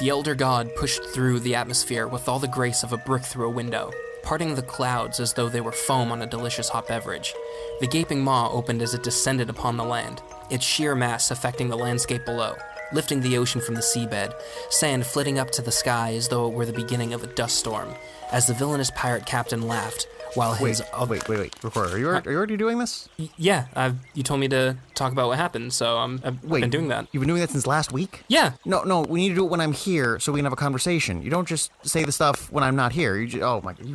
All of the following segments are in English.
The elder god pushed through the atmosphere with all the grace of a brick through a window, parting the clouds as though they were foam on a delicious hot beverage. The gaping maw opened as it descended upon the land, its sheer mass affecting the landscape below, lifting the ocean from the seabed, sand flitting up to the sky as though it were the beginning of a dust storm, as the villainous pirate captain laughed, while his... Wait, Recorder, are you already doing this? Yeah, you told me to talk about what happened, so I've been doing that. You've been doing that since last week? Yeah. No, we need to do it when I'm here so we can have a conversation. You don't just say the stuff when I'm not here. You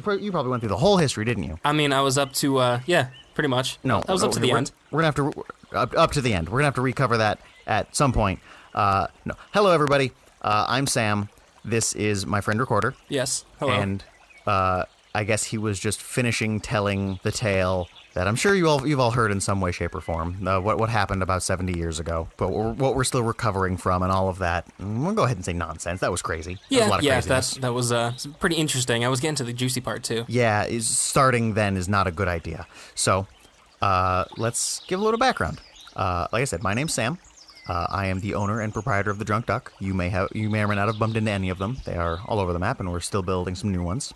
probably went through the whole history, didn't you? I mean, I was up to, yeah, pretty much. No. I was up to the end. We're going to have to... Up to the end. We're going to have to recover that at some point. No. Hello, everybody. I'm Sam. This is my friend Recorder. Yes. Hello. And, I guess he was just finishing telling the tale that I'm sure you've all heard in some way, shape, or form. What happened about 70 years ago, but what we're still recovering from, and all of that. We'll go ahead and say nonsense. That was crazy. Yeah, that was that was pretty interesting. I was getting to the juicy part too. Yeah, starting then is not a good idea. So, let's give a little background. Like I said, my name's Sam. I am the owner and proprietor of the Drunk Duck. You may or may not have bumped into any of them. They are all over the map, and we're still building some new ones.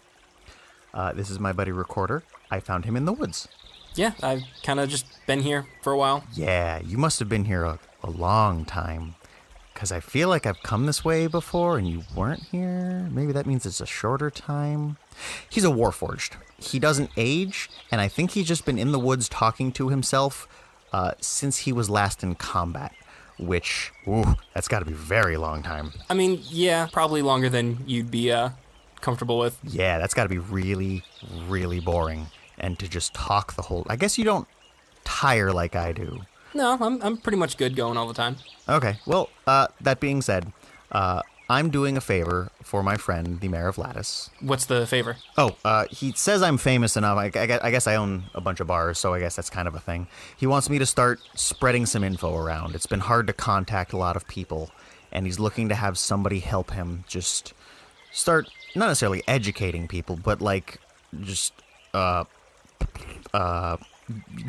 This is my buddy Recorder. I found him in the woods. Yeah, I've kind of just been here for a while. Yeah, you must have been here a long time. Because I feel like I've come this way before and you weren't here. Maybe that means it's a shorter time. He's a warforged. He doesn't age, and I think he's just been in the woods talking to himself since he was last in combat. Which, that's got to be a very long time. I mean, yeah, probably longer than you'd be comfortable with. Yeah, that's got to be really, really boring. And to just talk the whole... I guess you don't tire like I do. No, I'm pretty much good going all the time. Okay, well, that being said, I'm doing a favor for my friend, the Mayor of Lattice. What's the favor? He says I'm famous enough. I guess I own a bunch of bars, so I guess that's kind of a thing. He wants me to start spreading some info around. It's been hard to contact a lot of people, and he's looking to have somebody help him just start, not necessarily educating people, but like just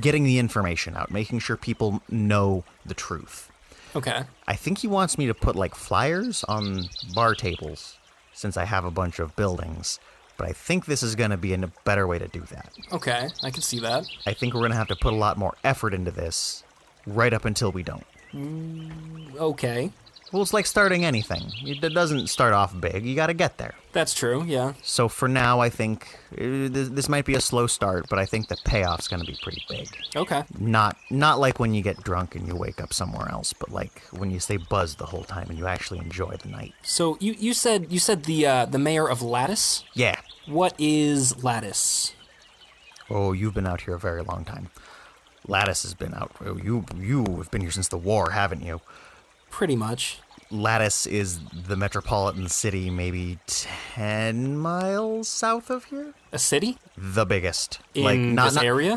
getting the information out, making sure people know the truth. Okay. I think he wants me to put like flyers on bar tables since I have a bunch of buildings, but I think this is going to be a better way to do that. Okay, I can see that. I think we're going to have to put a lot more effort into this right up until we don't. Okay. Well, it's like starting anything. It doesn't start off big. You got to get there. That's true, yeah. So for now, I think this might be a slow start, but I think the payoff's going to be pretty big. Okay. Not like when you get drunk and you wake up somewhere else, but like when you stay buzzed the whole time and you actually enjoy the night. So you said the mayor of Lattice? Yeah. What is Lattice? Oh, you've been out here a very long time. Lattice has been out. You have been here since the war, haven't you? Pretty much. Lattice is the metropolitan city maybe 10 miles south of here? A city? The biggest. In this area?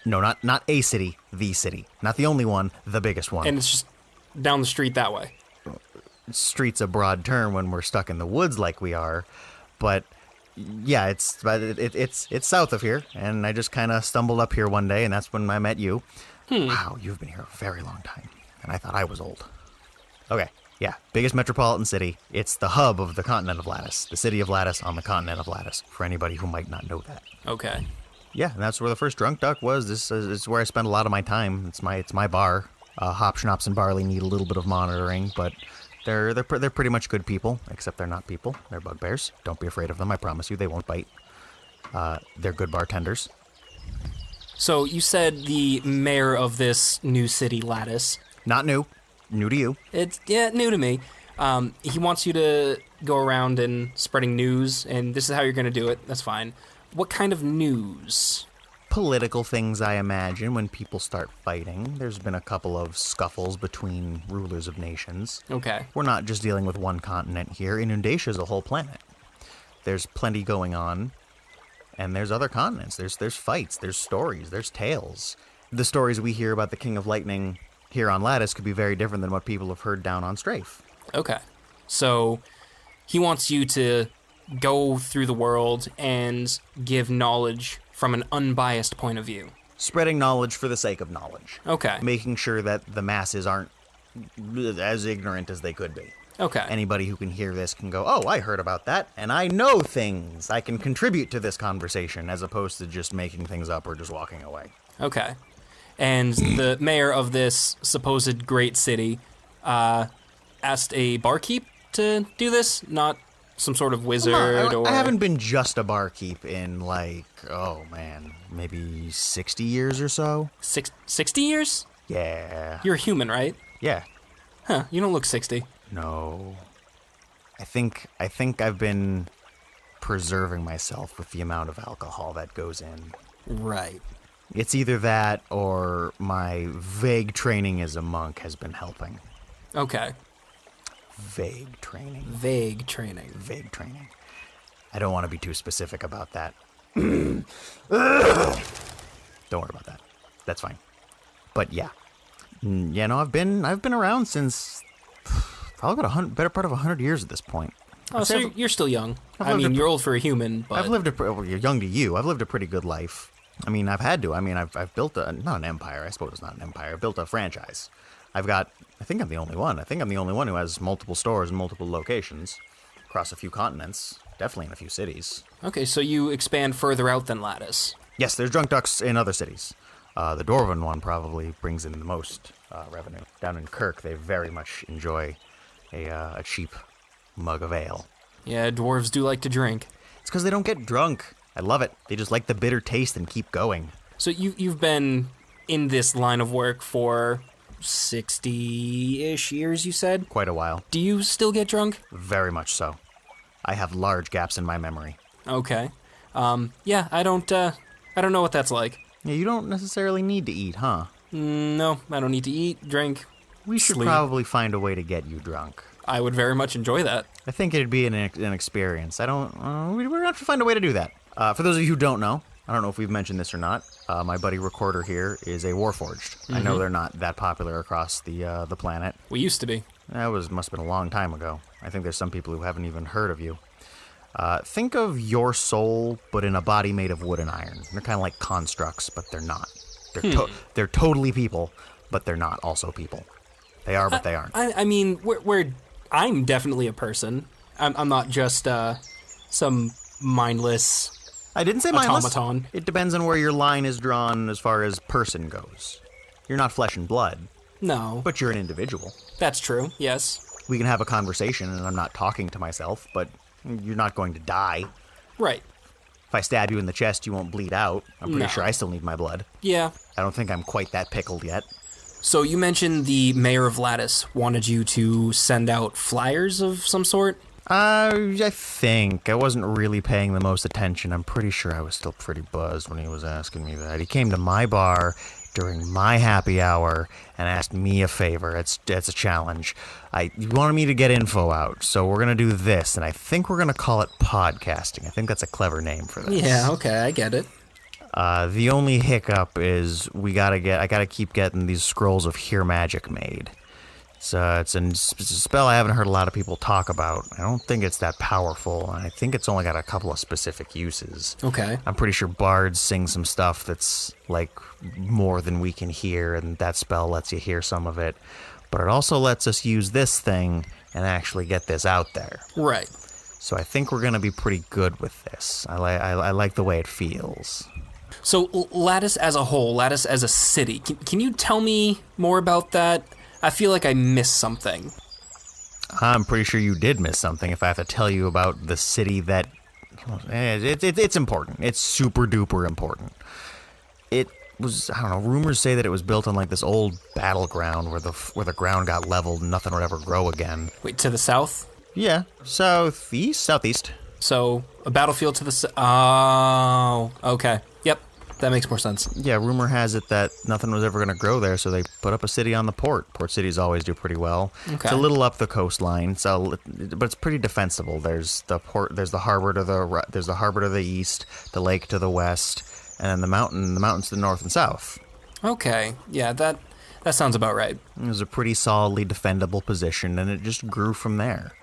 Not a city, the city. Not the only one, the biggest one. And it's just down the street that way. Street's a broad term when we're stuck in the woods like we are, but yeah, it's south of here, and I just kind of stumbled up here one day, and that's when I met you. Wow, you've been here a very long time, and I thought I was old. Okay, yeah, biggest metropolitan city. It's the hub of the continent of Lattice, the city of Lattice on the continent of Lattice, for anybody who might not know that. Okay. Yeah, and that's where the first Drunk Duck was. This is where I spend a lot of my time. It's my bar. Hop, Schnapps, and Barley need a little bit of monitoring, but they're pretty much good people, except they're not people. They're bugbears. Don't be afraid of them. I promise you, they won't bite. They're good bartenders. So you said the mayor of this new city, Lattice. Not new. New to you. It's, new to me. He wants you to go around and spreading news, and this is how you're going to do it. That's fine. What kind of news? Political things, I imagine, when people start fighting. There's been a couple of scuffles between rulers of nations. Okay. We're not just dealing with one continent here. Inundatia is a whole planet. There's plenty going on, and there's other continents. There's fights, there's stories, there's tales. The stories we hear about the King of Lightning here on Lattice could be very different than what people have heard down on Strafe. Okay. So he wants you to go through the world and give knowledge from an unbiased point of view. Spreading knowledge for the sake of knowledge. Okay. Making sure that the masses aren't as ignorant as they could be. Okay. Anybody who can hear this can go, oh, I heard about that, and I know things. I can contribute to this conversation, as opposed to just making things up or just walking away. Okay. And the mayor of this supposed great city asked a barkeep to do this, not some sort of wizard or... I haven't been just a barkeep in, like, oh, man, maybe 60 years or so. 60 years? Yeah. You're a human, right? Yeah. Huh, you don't look 60. No. I think I've been preserving myself with the amount of alcohol that goes in. Right. It's either that or my vague training as a monk has been helping. Okay. Vague training. Vague training. Vague training. I don't want to be too specific about that. Don't worry about that. That's fine. But yeah. Yeah, no, I've been around since probably about better part of 100 years at this point. Oh, so you're still young. I mean, you're old for a human, but... well, you're young to you. I've lived a pretty good life. I mean, I've had to. I mean, I've built not an empire. I suppose it's not an empire. I've built a franchise. I think I'm the only one. I think I'm the only one who has multiple stores in multiple locations across a few continents, definitely in a few cities. Okay, so you expand further out than Lattice. Yes, there's drunk ducks in other cities. The Dwarven one probably brings in the most revenue. Down in Kirk, they very much enjoy a cheap mug of ale. Yeah, dwarves do like to drink. It's because they don't get drunk. I love it. They just like the bitter taste and keep going. So you've been in this line of work for 60-ish years, you said? Quite a while. Do you still get drunk? Very much so. I have large gaps in my memory. Okay. Yeah, I don't know what that's like. Yeah, you don't necessarily need to eat, huh? No, I don't need to eat, drink, We should sleep. probably find a way to get you drunk. I would very much enjoy that. I think it'd be an experience. We're going to have to find a way to do that. For those of you who don't know, I don't know if we've mentioned this or not, my buddy Recorder here is a Warforged. Mm-hmm. I know they're not that popular across the planet. We used to be. That must have been a long time ago. I think there's some people who haven't even heard of you. Think of your soul, but in a body made of wood and iron. They're kind of like constructs, but they're not. They're totally people, but they're not also people. They are, but they aren't. I mean, I'm definitely a person. I'm not just some mindless I didn't say mindless. automaton. It depends on where your line is drawn as far as person goes. You're not flesh and blood, No, but you're an individual. that's true, yes. We can have a conversation, and I'm not talking to myself, but you're not going to die. Right. If I stab you in the chest, you won't bleed out. I'm pretty No. sure I still need my blood. Yeah. I don't think I'm quite that pickled yet. So you mentioned the mayor of Lattice wanted you to send out flyers of some sort? I think. I wasn't really paying the most attention. I'm pretty sure I was still pretty buzzed when he was asking me that. He came to my bar during my happy hour and asked me a favor. It's a challenge. He wanted me to get info out, so we're going to do this, and I think we're going to call it podcasting. I think that's a clever name for this. Yeah, okay, I get it. The only hiccup is I gotta keep getting these scrolls of Hear Magic made. It's a spell I haven't heard a lot of people talk about. I don't think it's that powerful, and I think it's only got a couple of specific uses. Okay. I'm pretty sure bards sing some stuff that's like more than we can hear, and that spell lets you hear some of it. But it also lets us use this thing and actually get this out there. Right. So I think we're gonna be pretty good with this. I like the way it feels. So Lattice as a whole, Lattice as a city, can you tell me more about that? I feel like I missed something. I'm pretty sure you did miss something if I have to tell you about the city that... It's important. It's super duper important. It was, I don't know, rumors say that it was built on like this old battleground where the ground got leveled and nothing would ever grow again. Wait, to the south? Yeah, southeast. So, a battlefield to the Oh, okay. Yep, that makes more sense. Yeah, rumor has it that nothing was ever going to grow there, so they put up a city on the port. Port cities always do pretty well. Okay. It's a little up the coastline, but it's pretty defensible. There's the port, there's the harbor to the east, the lake to the west, and then the mountains to the north and south. Okay, yeah, that sounds about right. It was a pretty solidly defendable position, and it just grew from there.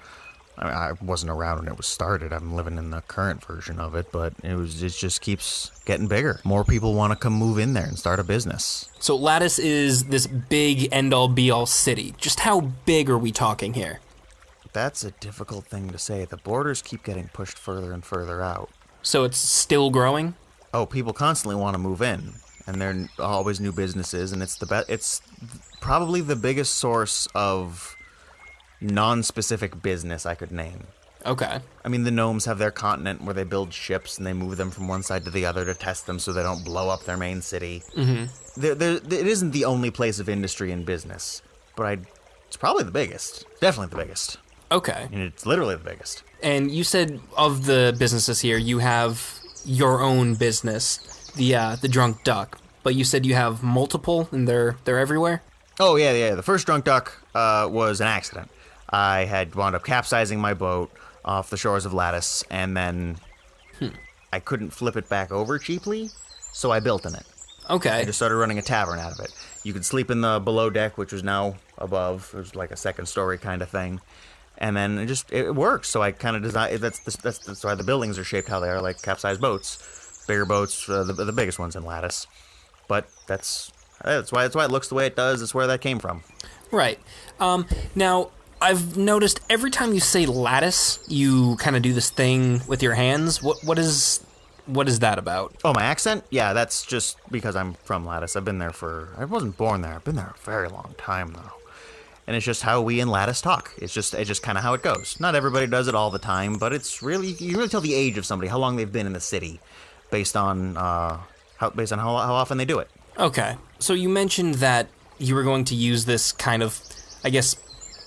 I wasn't around when it was started. I'm living in the current version of it, but it just keeps getting bigger. More people want to come move in there and start a business. So Lattice is this big end-all be-all city. Just how big are we talking here? That's a difficult thing to say. The borders keep getting pushed further and further out. So it's still growing? Oh, people constantly want to move in, and there are always new businesses, and it's probably the biggest source of non-specific business I could name. Okay. I mean, the gnomes have their continent where they build ships and they move them from one side to the other to test them so they don't blow up their main city. Mm-hmm. It isn't the only place of industry and business, but it's probably the biggest. Definitely the biggest. Okay. And it's literally the biggest. And you said of the businesses here, you have your own business, the Drunk Duck, but you said you have multiple and they're everywhere? Oh, yeah. The first Drunk Duck was an accident. I had wound up capsizing my boat off the shores of Lattice, and then I couldn't flip it back over cheaply, so I built in it. Okay. I just started running a tavern out of it. You could sleep in the below deck, which was now above. It was like a second story kind of thing. And then it worked, so I kind of designed. That's why the buildings are shaped how they are, like capsized boats, bigger boats, the biggest ones in Lattice. But that's why it looks the way it does. It's where that came from. Right. Now, I've noticed every time you say Lattice, you kind of do this thing with your hands. What is that about? Oh, my accent? Yeah, that's just because I'm from Lattice. I wasn't born there. I've been there a very long time, though. And it's just how we in Lattice talk. It's just kind of how it goes. Not everybody does it all the time, but you can really tell the age of somebody, how long they've been in the city, based on how often they do it. Okay. So you mentioned that you were going to use this kind of, I guess,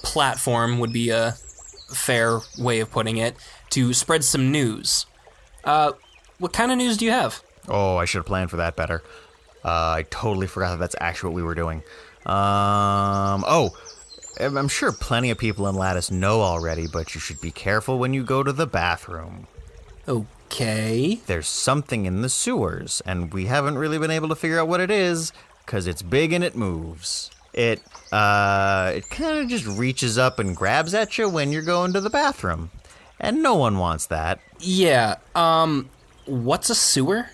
platform would be a fair way of putting it, to spread some news. What kind of news do you have? Oh, I should have planned for that better. I totally forgot that's actually what we were doing. I'm sure plenty of people in Lattice know already, but you should be careful when you go to the bathroom. Okay. There's something in the sewers, and we haven't really been able to figure out what it is, because it's big and it moves. It kind of just reaches up and grabs at you when you're going to the bathroom. And no one wants that. Yeah, what's a sewer?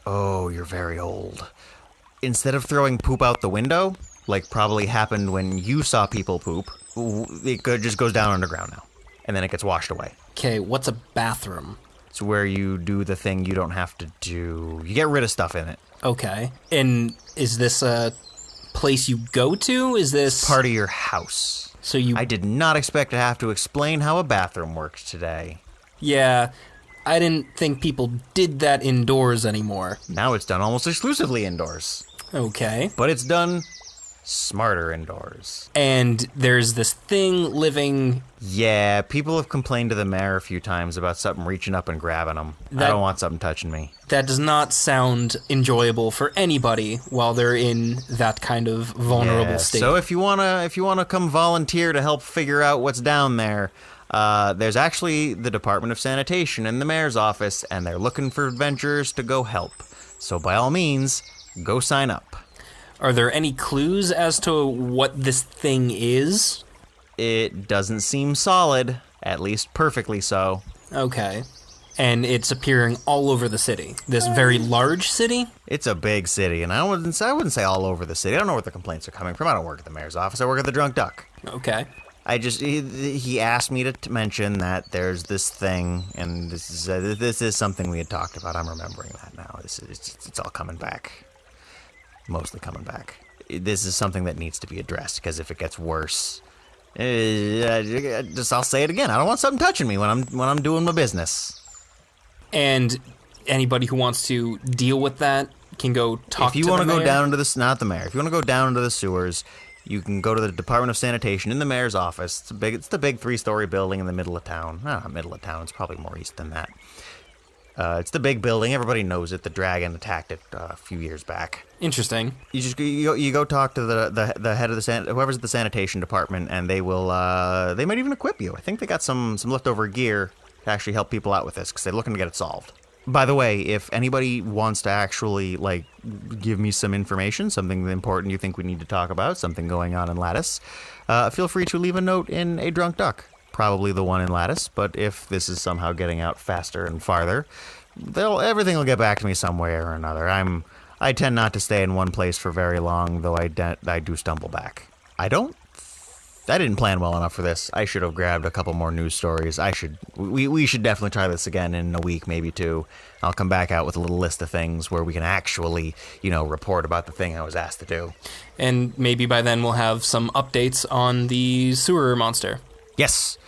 Oh, you're very old. Instead of throwing poop out the window, like probably happened when you saw people poop, it just goes down underground now. And then it gets washed away. Okay, what's a bathroom? It's where you do the thing you don't have to do. You get rid of stuff in it. Okay. And is this a place you go to? Is this part of your house? I did not expect to have to explain how a bathroom works today. Yeah, I didn't think people did that indoors anymore. Now it's done almost exclusively indoors. Okay. But it's done smarter indoors. And there's this thing living... Yeah, people have complained to the mayor a few times about something reaching up and grabbing them. I don't want something touching me. That does not sound enjoyable for anybody while they're in that kind of vulnerable state. So if you wanna come volunteer to help figure out what's down there, there's actually the Department of Sanitation in the mayor's office, and they're looking for adventurers to go help. So by all means, go sign up. Are there any clues as to what this thing is? It doesn't seem solid, at least perfectly so. Okay. And it's appearing all over the city. This very large city? It's a big city, and I wouldn't say all over the city. I don't know where the complaints are coming from. I don't work at the mayor's office. I work at the Drunk Duck. Okay. He asked me to mention that there's this thing, and this is something we had talked about. I'm remembering that now. It's all coming back. Mostly coming back. This is something that needs to be addressed, because if it gets worse, I'll say it again. I don't want something touching me when I'm doing my business. And anybody who wants to deal with that can go talk to the mayor? If you want to go down into not the mayor. If you want to go down into the sewers, you can go to the Department of Sanitation in the mayor's office. It's the big 3-story building in the middle of town. Not middle of town. It's probably more east than that. It's the big building. Everybody knows it. The dragon attacked it a few years back. Interesting. You go talk to the head of whoever's at the sanitation department, and they will they might even equip you. I think they got some leftover gear to actually help people out with this, because they're looking to get it solved. By the way, if anybody wants to actually give me some information, something important you think we need to talk about, something going on in Lattice, feel free to leave a note in a Drunk Duck. Probably the one in Lattice, but if this is somehow getting out faster and farther, everything will get back to me some way or another. I tend not to stay in one place for very long, though I do stumble back. I don't I didn't plan well enough for this. I should have grabbed a couple more news stories. We should definitely try this again in a week, maybe 2. I'll come back out with a little list of things where we can actually, report about the thing I was asked to do. And maybe by then we'll have some updates on the sewer monster. Yes.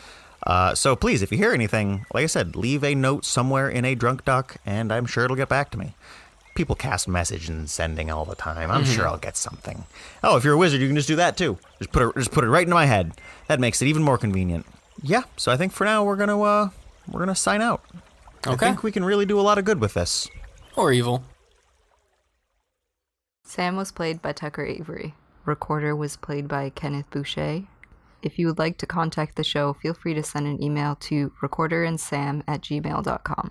So please, if you hear anything, like I said, leave a note somewhere in a drunk duck, and I'm sure it'll get back to me. People cast message and sending all the time. I'm sure I'll get something. Oh, if you're a wizard, you can just do that too. Just put it right into my head. That makes it even more convenient. Yeah. So I think for now we're gonna sign out. Okay. I think we can really do a lot of good with this. Or evil. Sam was played by Tucker Avery. Recorder was played by Kenneth Boucher. If you would like to contact the show, feel free to send an email to recorderandsam@gmail.com.